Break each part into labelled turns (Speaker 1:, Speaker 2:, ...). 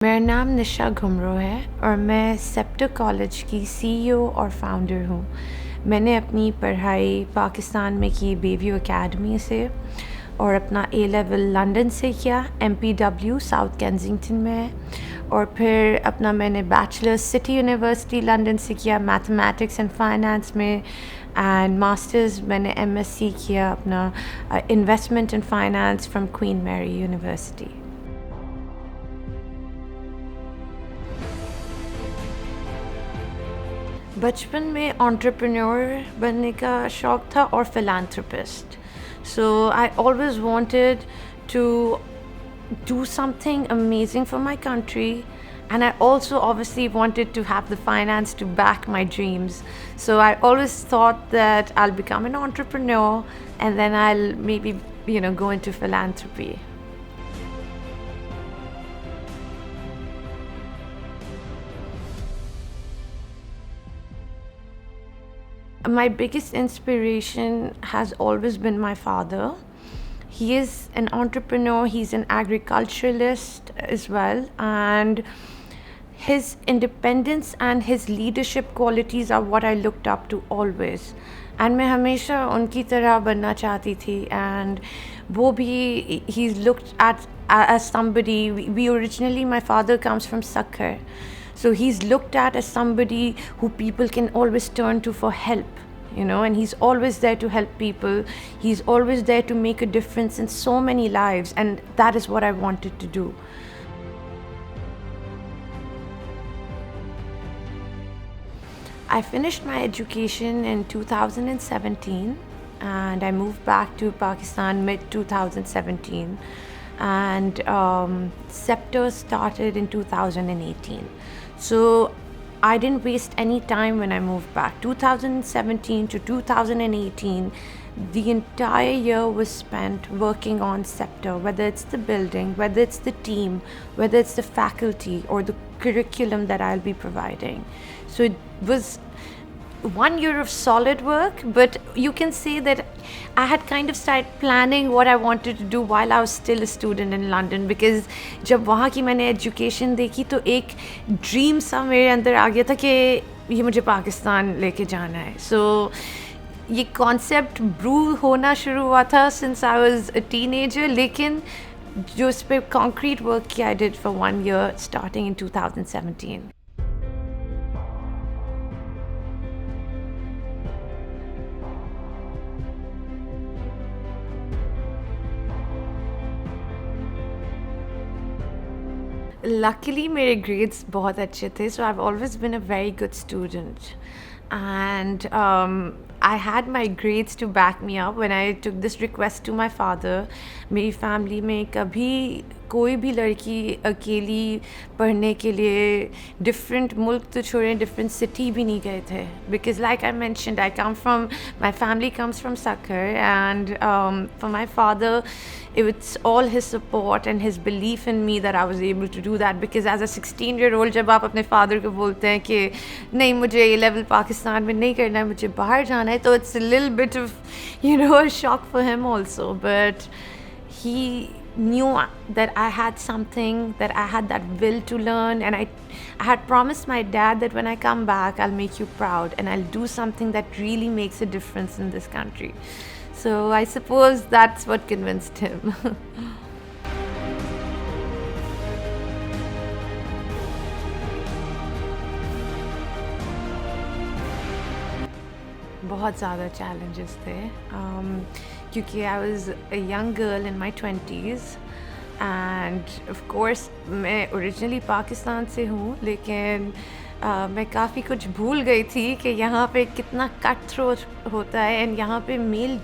Speaker 1: मेरा नाम निशा घुमरो है और मैं सेप्टर कॉलेज की सीईओ और फाउंडर हूँ। मैंने अपनी पढ़ाई पाकिस्तान में की बेव्यू एकेडमी से और अपना ए लेवल लंदन से किया, MPW साउथ केंसिंगटन में, और फिर अपना मैंने बैचलर्स सिटी यूनिवर्सिटी लंदन से किया मैथमेटिक्स एंड फाइनेंस में, एंड मास्टर्स मैंने MSc किया अपना investment and finance from Queen Mary university. बचपन में एंटरप्रेन्योर बनने का शौक था और philanthropist. So I always wanted to do something amazing for my country, and I also obviously wanted to have the finance to back my dreams. So I always thought that I'll become an entrepreneur and then I'll maybe go into philanthropy. My biggest inspiration has always been my father. He is an entrepreneur, he's an agriculturalist as well, and his independence and his leadership qualities are what I looked up to always. And मैं हमेशा उनकी तरह बनना चाहती थी, and वो भी he's looked at as somebody, we originally, my father comes from Sakhar. So he's looked at as somebody who people can always turn to for help, and he's always there to help people. He's always there to make a difference in so many lives, and that is what I wanted to do. I finished my education in 2017 and I moved back to Pakistan mid 2017, and Scepter started in 2018. So I didn't waste any time when I moved back. 2017 to 2018, the entire year was spent working on Scepter, whether it's the building, whether it's the team, whether it's the faculty or the curriculum that I'll be providing. So it was 1 year of solid work, but you can say that I had kind of started planning what I wanted to do while I was still a student in London, because जब वहाँ की मैंने education देखी तो एक dream सा मेरे अंदर आ गया था कि ये मुझे पाकिस्तान लेके जाना है. So ये कॉन्सेप्ट ब्रू होना शुरू हुआ था since I was a teenager, लेकिन जो उस पर कॉन्क्रीट वर्क किया I did for 1 year starting in 2017. Luckily मेरे grades बहुत अच्छे थे, so I've always been a very good student, and I had my grades to back me up when I took this request to my father. मेरी family में कभी कोई भी लड़की अकेली पढ़ने के लिए different मुल्क तो छोड़ें different city भी नहीं गए थे, because like I mentioned, my family comes from Sakhar, and for my father it's all his support and his belief in me that I was able to do that. Because as a 16-year-old जब आप अपने father को बोलते हैं कि नहीं मुझे ये level पाकिस्तान में नहीं करना है, मुझे बाहर जाना है, तो it's a little bit of a shock for him also, but he knew that I had something, that I had that will to learn, and I had promised my dad that when I come back I'll make you proud and I'll do something that really makes a difference in this country. So I suppose that's what convinced him. बहुत ज़्यादा challenges थे, क्योंकि I was a young girl in my 20s, and of course मैं originally Pakistan से हूँ, लेकिन मैं काफ़ी कुछ भूल गई थी कि यहाँ पे कितना कट थ्रोट होता है, एंड यहाँ पे मेल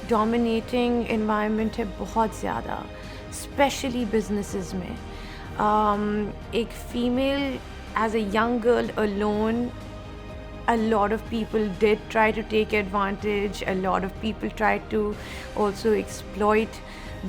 Speaker 1: डोमिनेटिंग एनवायरनमेंट है बहुत ज़्यादा, स्पेशली बिजनेसेस में. एक female as a young girl alone, a lot of people did try to take advantage. A lot of people tried to also exploit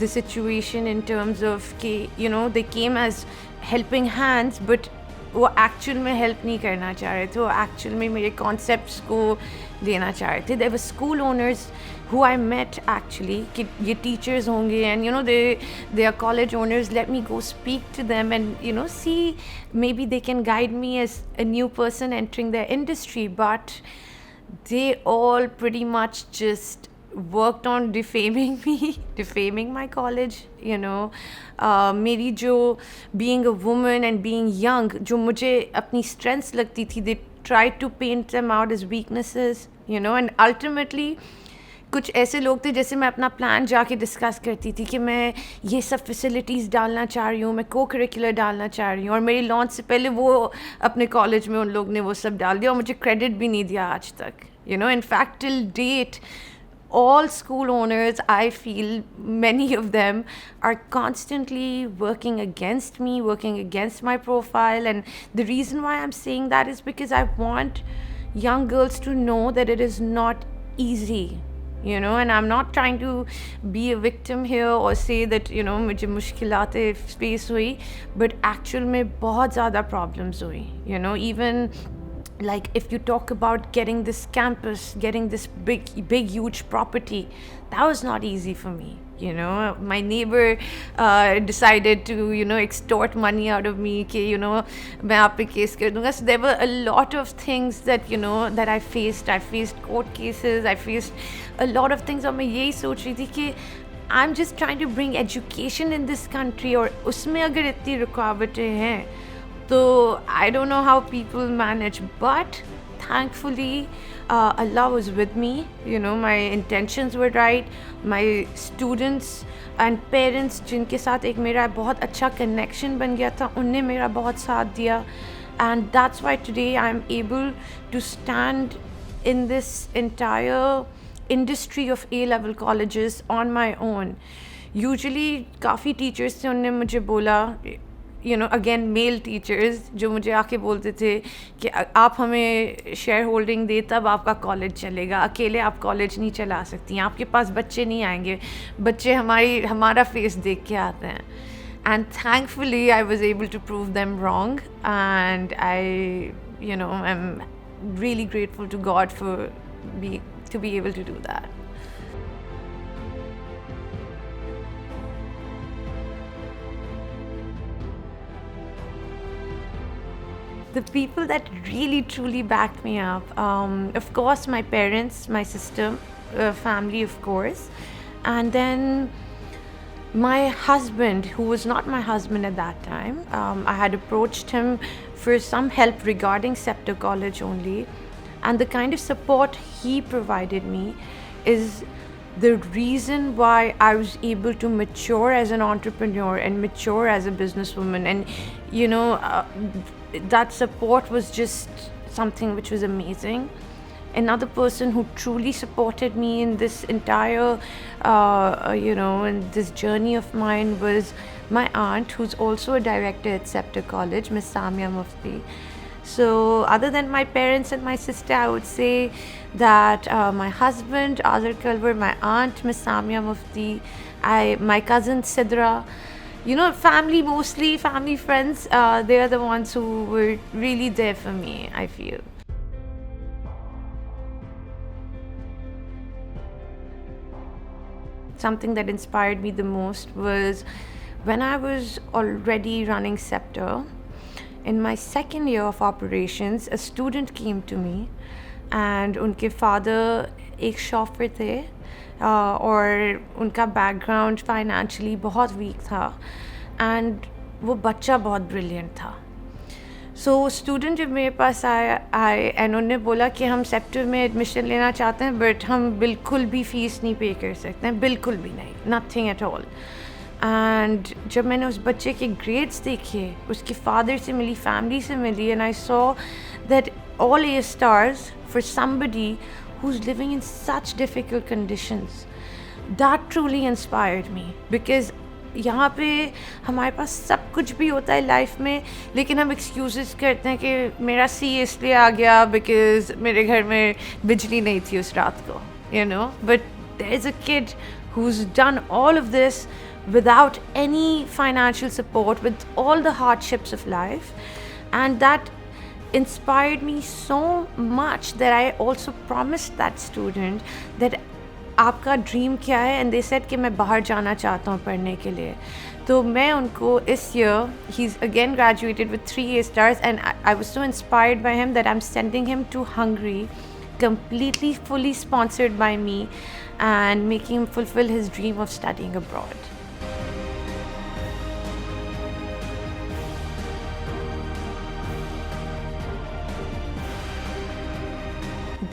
Speaker 1: the situation in terms of they came as helping hands, but वो actual में help नहीं करना चाह रहे थे, वो actual में मेरे कॉन्सेप्ट्स को देना चाह रहे थे. There were school owners who I met actually कि ये teachers होंगे and you know they are college owners, let me go speak to them and you know see maybe they can guide me as a new person entering their industry. But they all pretty much just worked on defaming me, defaming my college, you know. मेरी जो being a woman and being young, जो मुझे अपनी strengths लगती थी, they tried to paint them out as weaknesses, you know. And ultimately कुछ ऐसे लोग थे जैसे मैं अपना प्लान जाके डिस्कस करती थी कि मैं ये सब फैसिलिटीज़ डालना चाह रही हूँ, मैं को करिकुलर डालना चाह रही हूँ, और मेरी लॉन्च से पहले वो अपने कॉलेज में उन लोग ने वो सब डाल दिया और मुझे क्रेडिट भी नहीं दिया आज तक, you know. In fact, till date, all school owners, I feel many of them are constantly working against me, working against my profile. And the reason why I'm saying that is because I want young girls to know that it is not easy, you know. And I'm not trying to be a victim here or say that, you know, मुझे मुश्किलातें face हुई, but actual में बहुत ज़्यादा problems हुई, you know. Even like if you talk about getting this campus, getting this big huge property, that was not easy for me, you know. My neighbor decided to, you know, extort money out of me कि, you know, मैं आप पे case कर दूँगा. So there were a lot of things that, you know, that I faced court cases, I faced a lot of things. और मैं यही सोच रही थी कि I'm just trying to bring education in this country, और उसमें अगर इतनी रुकावटें हैं तो I don't know how people manage. But thankfully Allah was with me, you know. My intentions were right. My students and parents जिनके साथ एक मेरा बहुत अच्छा connection बन गया था, उनने मेरा बहुत साथ दिया. And that's why today I'm able to stand in this entire industry of A-level colleges on my own. Usually काफ़ी teachers थे, उनने मुझे बोला, you know, again male teachers जो मुझे आके बोलते थे कि आप हमें शेयर होल्डिंग दे तब आपका कॉलेज चलेगा, अकेले आप कॉलेज नहीं चला सकती, आपके पास बच्चे नहीं आएंगे, बच्चे हमारा फेस देख के आते हैं. And thankfully I was able to prove them wrong, and I, you know, I'm really grateful to God for to be able to do that. The people that really truly backed me up, of course my parents, my sister, family of course, and then my husband, who was not my husband at that time. I had approached him for some help regarding Scepter College only, and the kind of support he provided me is the reason why I was able to mature as an entrepreneur and mature as a businesswoman. And you know, that support was just something which was amazing. Another person who truly supported me in this entire, you know, in this journey of mine was my aunt, who's also a director at Scepter College, Miss Samia Mufti. So other than my parents and my sister, I would say that my husband, Azhar Kalwar, my aunt, Miss Samia Mufti, my cousin Sidra, you know, family, mostly family friends, they are the ones who were really there for me, I feel. Something that inspired me the most was when I was already running Scepter. In my second year of operations, a student came to me, and उनके father एक shopper थे, और उनका background financially बहुत weak था, and वो बच्चा बहुत brilliant था. So student जब मेरे पास आए and उन्होंने बोला कि हम सेप्टर में एडमिशन लेना चाहते हैं, बट हम बिल्कुल भी फीस नहीं पे कर सकते हैं, बिल्कुल भी नहीं, nothing at all. And जब मैंने उस बच्चे के ग्रेड्स देखे, उसके फादर से मिली, फैमिली से मिली, and I saw that all A stars for somebody who's living in such difficult conditions, that truly inspired me. Because यहाँ पे हमारे पास सब कुछ भी होता है लाइफ में, लेकिन हम एक्सक्यूज़ेस करते हैं कि मेरा सी इसलिए आ गया बिकॉज मेरे घर में बिजली नहीं थी उस रात को, you know. But there is a kid who's done all of this without any financial support, with all the hardships of life, and that inspired me so much that I also promised that student that आपका dream क्या है, and they said कि मैं बाहर जाना चाहता हूँ पढ़ने के लिए। तो मैं उनको इस ईयर ही is again graduated with 3 A stars, and I was so inspired by him that I am sending him to Hungary, completely fully sponsored by me, and making him fulfill his dream of studying abroad.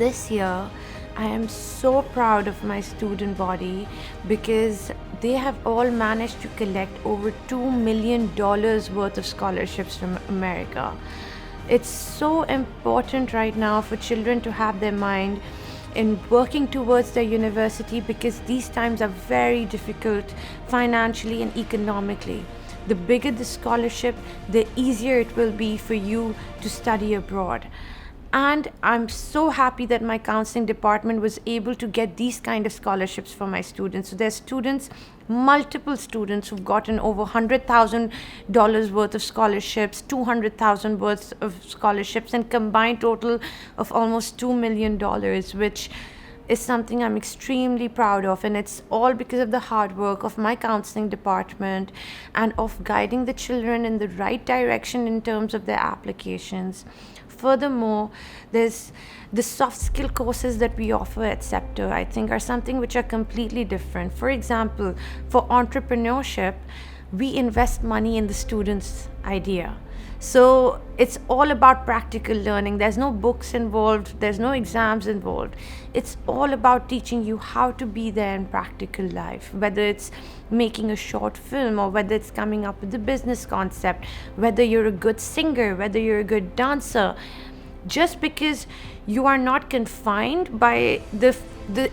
Speaker 1: This year, I am so proud of my student body because they have all managed to collect over $2 million worth of scholarships from America. It's so important right now for children to have their mind in working towards their university because these times are very difficult financially and economically. The bigger the scholarship, the easier it will be for you to study abroad. And I'm so happy that my counseling department was able to get these kind of scholarships for my students. So there's students, multiple students who've gotten over $100,000 worth of scholarships, $200,000 worth of scholarships, and combined total of almost $2 million, which is something I'm extremely proud of. And it's all because of the hard work of my counseling department and of guiding the children in the right direction in terms of their applications. Furthermore, there's the soft skill courses that we offer at Scepter, I think, are something which are completely different. For example, for entrepreneurship, we invest money in the student's idea. So it's all about practical learning. There's no books involved, there's no exams involved. It's all about teaching you how to be there in practical life, whether it's making a short film or whether it's coming up with a business concept, whether you're a good singer, whether you're a good dancer. Just because you are not confined by the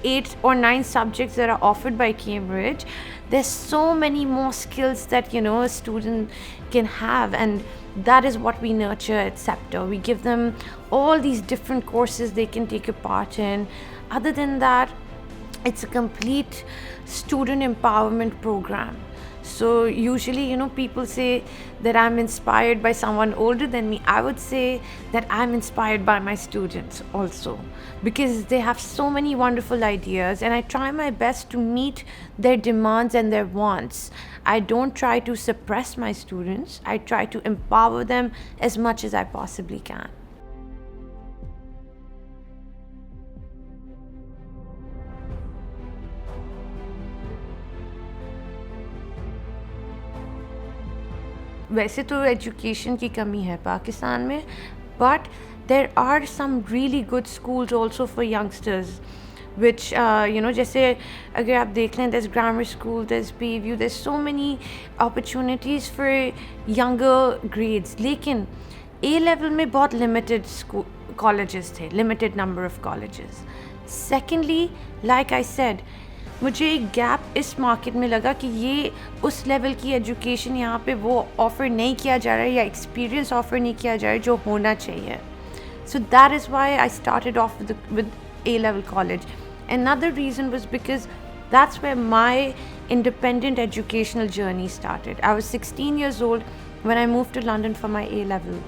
Speaker 1: 8 or 9 subjects that are offered by Cambridge, there's so many more skills that a student can have, and that is what we nurture at Scepter. We give them all these different courses they can take a part in. Other than that, it's a complete student empowerment program. So usually, people say that I'm inspired by someone older than me. I would say that I'm inspired by my students also, because they have so many wonderful ideas, and I try my best to meet their demands and their wants. I don't try to suppress my students. I try to empower them as much as I possibly can. वैसे तो education की कमी है पाकिस्तान में, but there are some really good schools also for youngsters which जैसे अगर आप देख लें, there's grammar school, there's PVU, there's so many opportunities for younger grades. लेकिन A level में बहुत limited colleges थे, limited number of colleges. Secondly, like I said, मुझे एक गैप इस मार्केट में लगा कि ये उस लेवल की एजुकेशन यहाँ पे वो ऑफ़र नहीं किया जा रहा है या एक्सपीरियंस ऑफ़र नहीं किया जा रहा है जो होना चाहिए. So that is why I started off with A-level college. Another reason was because that's where my independent educational journey started. I was 16 years old when I moved to London for my A-level.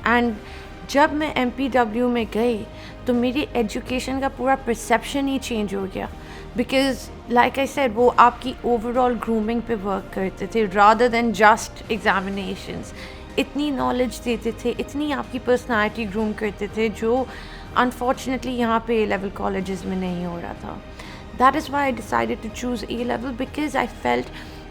Speaker 1: And जब मैं MPW में गई तो मेरी education का पूरा perception ही change हो गया. Because like I said, वो आपकी overall grooming पे वर्क करते थे rather than just examinations. इतनी नॉलेज देते थे, इतनी आपकी पर्सनालिटी ग्रूम करते थे जो अनफॉर्चुनेटली यहाँ पे A-level colleges में नहीं हो रहा था. That is why I decided to choose A-level, because I felt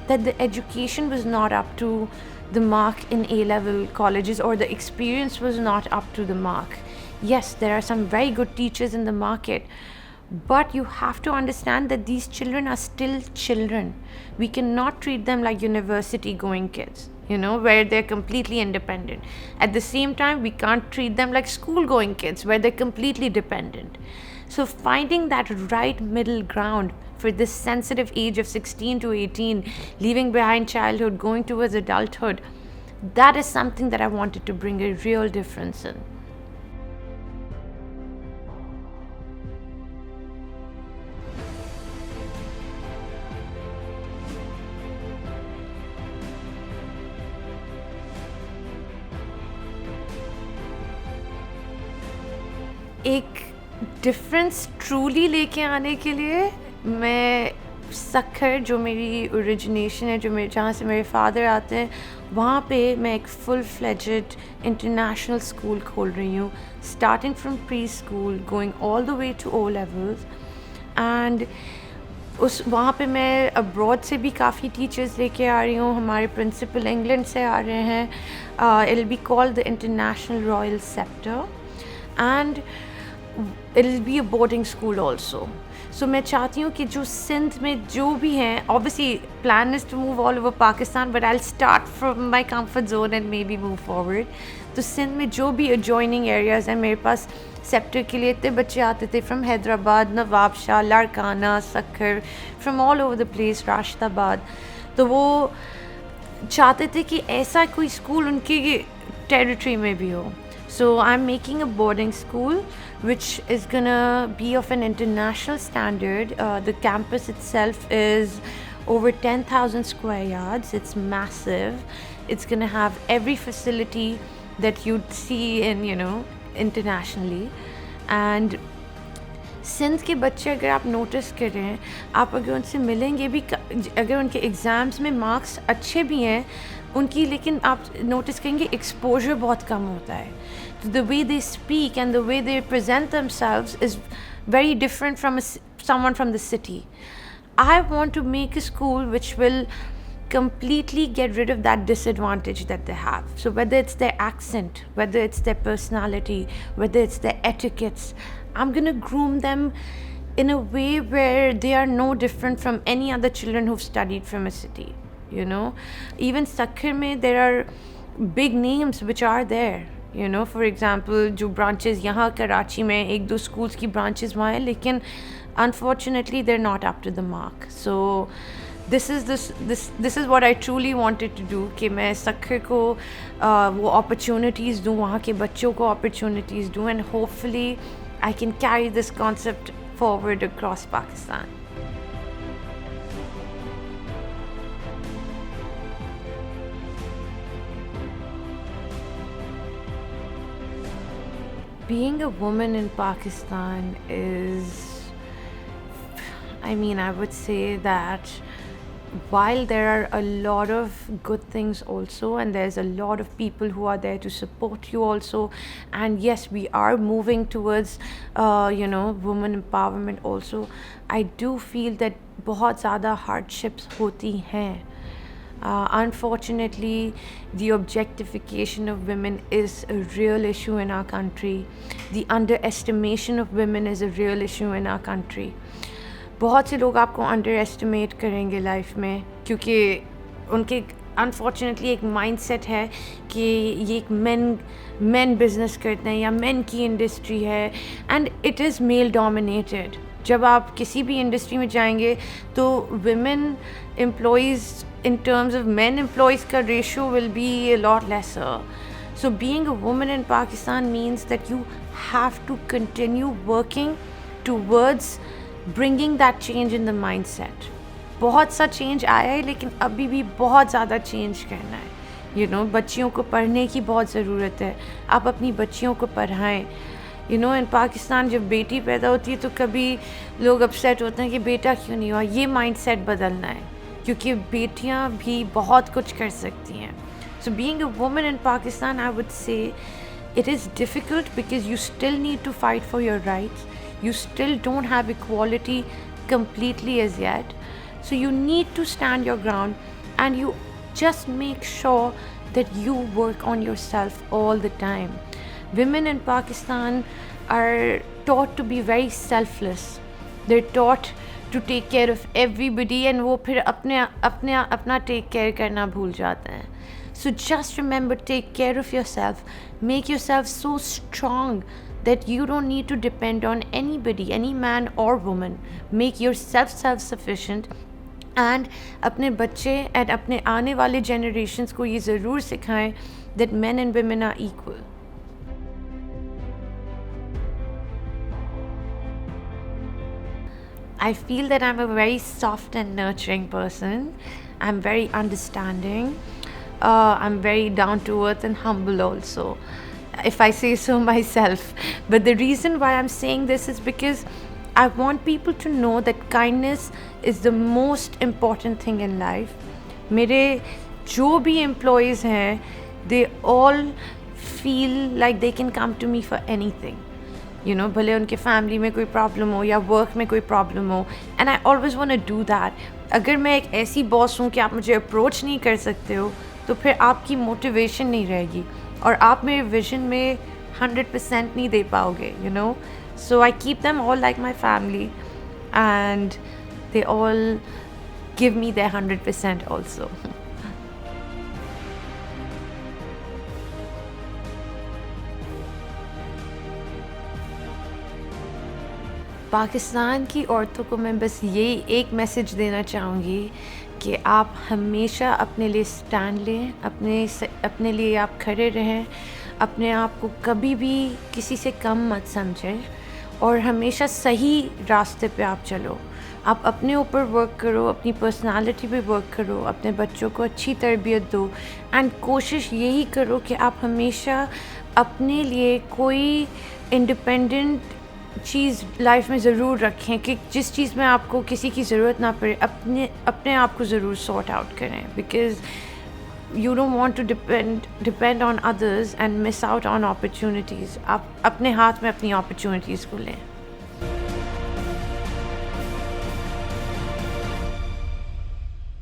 Speaker 1: that the education was not up to the mark in A-level colleges, or the experience was not up to the mark. Yes, there are some very good teachers in the market, but you have to understand that these children are still children. We cannot treat them like university going kids, where they're completely independent. At the same time, we can't treat them like school going kids where they're completely dependent. So finding that right middle ground for this sensitive age of 16 to 18, leaving behind childhood, going towards adulthood, that is something that I wanted to bring a real difference in. एक difference truly लेके आने के लिए मैं सक्खर जो मेरी origination है, जो मेरे जहाँ से मेरे फादर आते हैं, वहाँ पे मैं एक फुल फ्लेजेड इंटरनेशनल स्कूल खोल रही हूँ, starting from pre school going all the way to O levels. And उस वहाँ पे मैं अब्रॉड से भी काफ़ी टीचर्स लेके आ रही हूँ। हमारे प्रिंसिपल इंग्लैंड से आ रहे हैं। It will be called the international royal sceptre and it will be a boarding school also. So मैं चाहती हूँ कि जो सिंध में जो भी हैं, obviously plan is to move all over Pakistan, but I will start from my comfort zone and may be move forward. तो सिंध में जो भी एडजॉइनिंग एरियाज़ हैं, मेरे पास सेप्टर के लिए इतने बच्चे आते थे from Hyderabad, Nawabshah, Larkana, Sukkur, from all over the place, Rashidabad. तो वो चाहते थे कि ऐसा कोई स्कूल उनकी टेरिटरी में भी हो। So I'm making a boarding school which is gonna be of an international standard. The campus itself is over 10,000 square yards. It's massive. It's gonna have every facility that you'd see in, internationally. And Sindh के बच्चे अगर आप notice करें, आप अगर उनसे मिलेंगे भी, अगर उनके एग्ज़ाम्स में मार्क्स अच्छे भी हैं उनकी, लेकिन आप नोटिस करेंगे एक्सपोजर बहुत कम होता है। तो the way they speak and the way they present themselves is very different from someone from the city. I want to make a school which will completely get rid of that disadvantage that they have. So whether it's their accent, whether it's their personality, whether it's their etiquettes, I'm going to groom them in a way where they are no different from any other children who've studied from a city, Even Sakhir mein, there are big names which are there. For example, जो branches यहाँ कराची में एक दो schools की branches वहाँ हैं, लेकिन unfortunately they're not up to the mark. So this is what I truly wanted to do, कि मैं सखर को वो opportunities दूँ, वहाँ के बच्चों को opportunities दूँ, and hopefully I can carry this concept forward across Pakistan. Being a woman in Pakistan is, I would say that while there are a lot of good things also, and there's a lot of people who are there to support you also, and yes, we are moving towards women empowerment also, I do feel that बहुत ज़्यादा hardships होती हैं. Unfortunately, the objectification of women is a real issue in our country. The underestimation of women is a real issue in our country. बहुत से लोग आपको under estimate करेंगे life में, क्योंकि उनके अनफॉर्चुनेटली एक माइंडसेट है कि ये एक मेन बिजनेस करते हैं या मेन की इंडस्ट्री है, and it is male dominated. जब आप किसी भी इंडस्ट्री में जाएंगे तो women employees in terms of men employees का ratio will be a lot lesser. So being a woman in Pakistan means that you have to continue working towards bringing that change in the mindset. बहुत सा change आया है, लेकिन अभी भी बहुत ज़्यादा चेंज करना है. बच्चियों को पढ़ने की बहुत ज़रूरत है. आप अपनी बच्चियों को पढ़ाएं. इन पाकिस्तान जब बेटी पैदा होती है तो कभी लोग अपसेट होते हैं कि बेटा क्यों नहीं हुआ. ये माइंडसेट बदलना है, क्योंकि बेटियां भी बहुत कुछ कर सकती हैं. So being a woman in Pakistan, I would say it is difficult because you still need to fight for your rights. You still don't have equality completely as yet. So you need to stand your ground, and you just make sure that you work on yourself all the time. Women in Pakistan are taught to be very selfless. They're taught to take care of everybody, and वो फिर अपना take care करना भूल जाते हैं. So just remember, take care of yourself. Make yourself so strong that you don't need to depend on anybody, any man or woman. Make yourself self-sufficient. And अपने बच्चे and अपने आने वाले generations को ये ज़रूर सिखाएं that men and women are equal. I feel that I'm a very soft and nurturing person. I'm very understanding. I'm very down to earth and humble also, if I say so myself. But the reason why I'm saying this is because I want people to know that kindness is the most important thing in life. मेरे जो भी employees हैं, they all feel like they can come to me for anything. You know, भले उनके family में कोई problem हो या वर्क में कोई प्रॉब्लम हो, and I always want to do that. अगर मैं एक ऐसी बॉस हूँ कि आप मुझे अप्रोच नहीं कर सकते हो, तो फिर आपकी मोटिवेशन नहीं रहेगी और आप मेरे विजन में 100% नहीं दे पाओगे, you know. So I keep them all like my family and they all give me their 100% also. Pakistan की औरतों को मैं बस यही एक मैसेज देना चाहूँगी कि आप हमेशा अपने लिए स्टैंड लें, अपने लिए आप खड़े रहें, अपने आप को कभी भी किसी से कम मत समझें और हमेशा सही रास्ते पे आप चलो. आप अपने ऊपर वर्क करो, अपनी पर्सनालिटी पे वर्क करो, अपने बच्चों को अच्छी तरबियत दो एंड कोशिश यही करो कि आप हमेशा अपने लिए कोई इंडिपेंडेंट चीज़ लाइफ में ज़रूर रखें कि जिस चीज़ में आपको किसी की ज़रूरत ना पड़े, अपने आप को ज़रूर सॉर्ट आउट करें. Because you don't want to depend on others and miss out on opportunities. आप अपने हाथ में अपनी opportunities को लें.